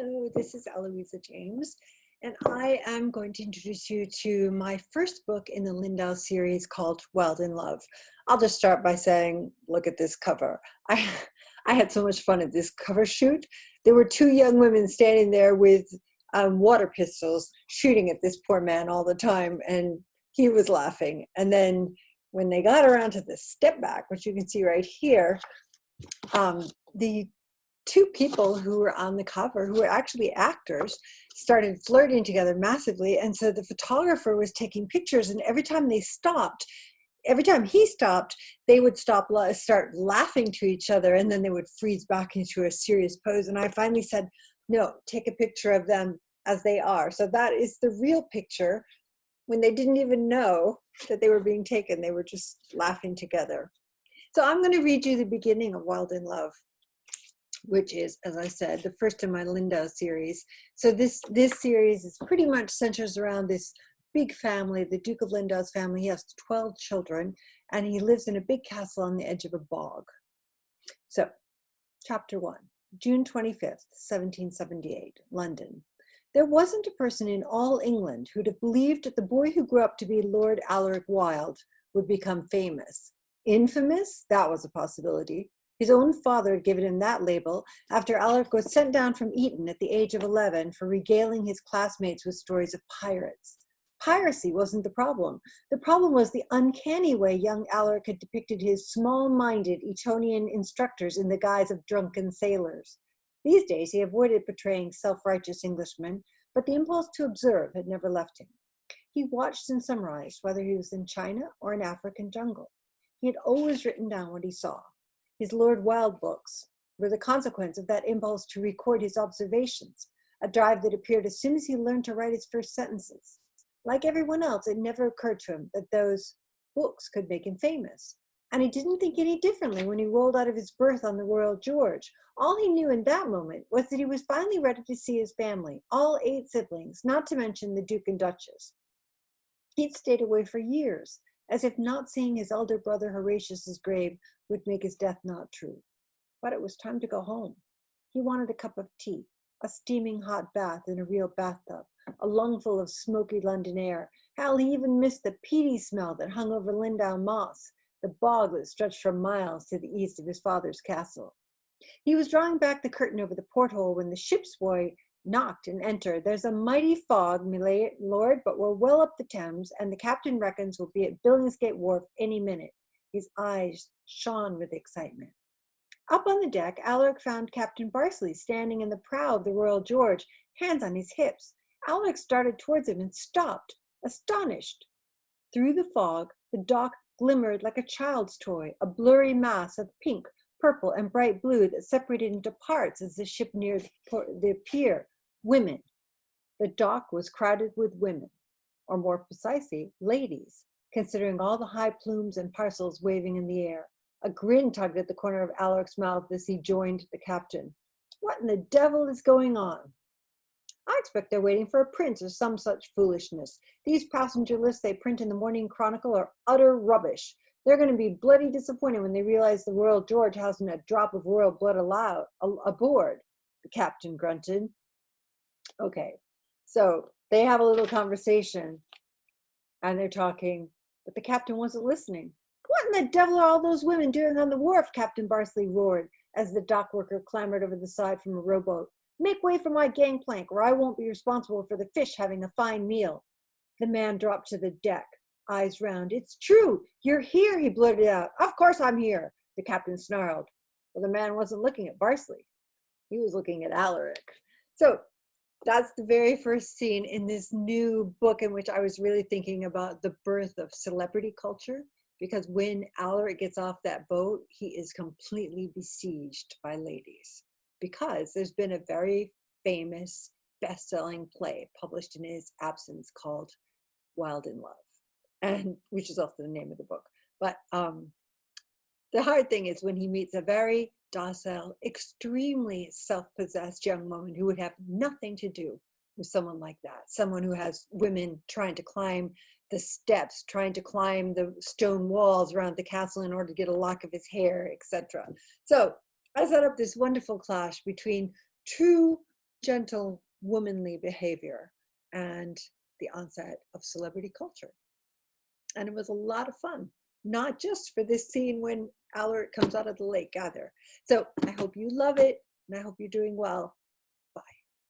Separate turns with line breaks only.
Hello, this is Eloisa James, and I am going to introduce you to my first book in the Lindau series called Wilde in Love. I'll just start by saying, look at this cover. I had so much fun at this cover shoot. There were two young women standing there with water pistols shooting at this poor man all the time, and he was laughing. And then when they got around to the step back, which you can see right here, the two people who were on the cover, who were actually actors, started flirting together massively. And so the photographer was taking pictures, and every time he stopped, they would start laughing to each other, and then they would freeze back into a serious pose. And I finally said, no, take a picture of them as they are. So that is the real picture when they didn't even know that they were being taken. They were just laughing together. So I'm going to read you the beginning of Wilde in Love, which is, as I said, the first in my Lindau series. So this series is pretty much centers around this big family, the Duke of Lindau's family. He has 12 children, and he lives in a big castle on the edge of a bog. So, chapter 1, June 25th, 1778, London. There wasn't a person in all England who'd have believed that the boy who grew up to be Lord Alaric Wilde would become famous. Infamous? That was a possibility. His own father had given him that label after Alaric was sent down from Eton at the age of 11 for regaling his classmates with stories of pirates. Piracy wasn't the problem. The problem was the uncanny way young Alaric had depicted his small-minded Etonian instructors in the guise of drunken sailors. These days he avoided portraying self-righteous Englishmen, but the impulse to observe had never left him. He watched and summarized whether he was in China or an African jungle. He had always written down what he saw. His Lord Wilde books were the consequence of that impulse to record his observations, a drive that appeared as soon as he learned to write his first sentences. Like everyone else, it never occurred to him that those books could make him famous. And he didn't think any differently when he rolled out of his berth on the Royal George. All he knew in that moment was that he was finally ready to see his family, all 8 siblings, not to mention the Duke and Duchess. He'd stayed away for years, as if not seeing his elder brother Horatius's grave would make his death not true. But it was time to go home. He wanted a cup of tea, a steaming hot bath in a real bathtub, a lungful of smoky London air. Hell, he even missed the peaty smell that hung over Lindau Moss, the bog that stretched for miles to the east of his father's castle. He was drawing back the curtain over the porthole when the ship's boy knocked and entered. There's a mighty fog, my lord, but we're well up the Thames, and the captain reckons we'll be at Billingsgate Wharf any minute. His eyes shone with excitement. Up on the deck, Alaric found Captain Barsley standing in the prow of the Royal George, hands on his hips. Alaric started towards him and stopped, astonished. Through the fog, the dock glimmered like a child's toy, a blurry mass of pink, purple, and bright blue that separated into parts as the ship neared the pier. Women. The dock was crowded with women, or more precisely, ladies, considering all the high plumes and parcels waving in the air. A grin tugged at the corner of Alaric's mouth as he joined the captain. What in the devil is going on? I expect they're waiting for a prince or some such foolishness. These passenger lists they print in the Morning Chronicle are utter rubbish. They're going to be bloody disappointed when they realize the Royal George hasn't a drop of royal blood aboard, the captain grunted. Okay, so they have a little conversation, and they're talking, but the captain wasn't listening. What in the devil are all those women doing on the wharf? Captain Barsley roared as the dock worker clambered over the side from a rowboat. Make way for my gangplank, or I won't be responsible for the fish having a fine meal. The man dropped to the deck, eyes round. It's true, you're here, he blurted out. Of course I'm here, the captain snarled. Well, the man wasn't looking at Barsley. He was looking at Alaric. So that's the very first scene in this new book in which I was really thinking about the birth of celebrity culture, because when Alaric gets off that boat, he is completely besieged by ladies, because there's been a very famous best-selling play published in his absence called Wilde in Love, and which is also the name of the book. But the hard thing is when he meets a very docile, extremely self-possessed young woman who would have nothing to do with someone like that, someone who has women trying to climb the steps, trying to climb the stone walls around the castle in order to get a lock of his hair, etc. So I set up this wonderful clash between two gentle, womanly behavior and the onset of celebrity culture. And it was a lot of fun, not just for this scene when Alaric comes out of the lake either. So I hope you love it, and I hope you're doing well.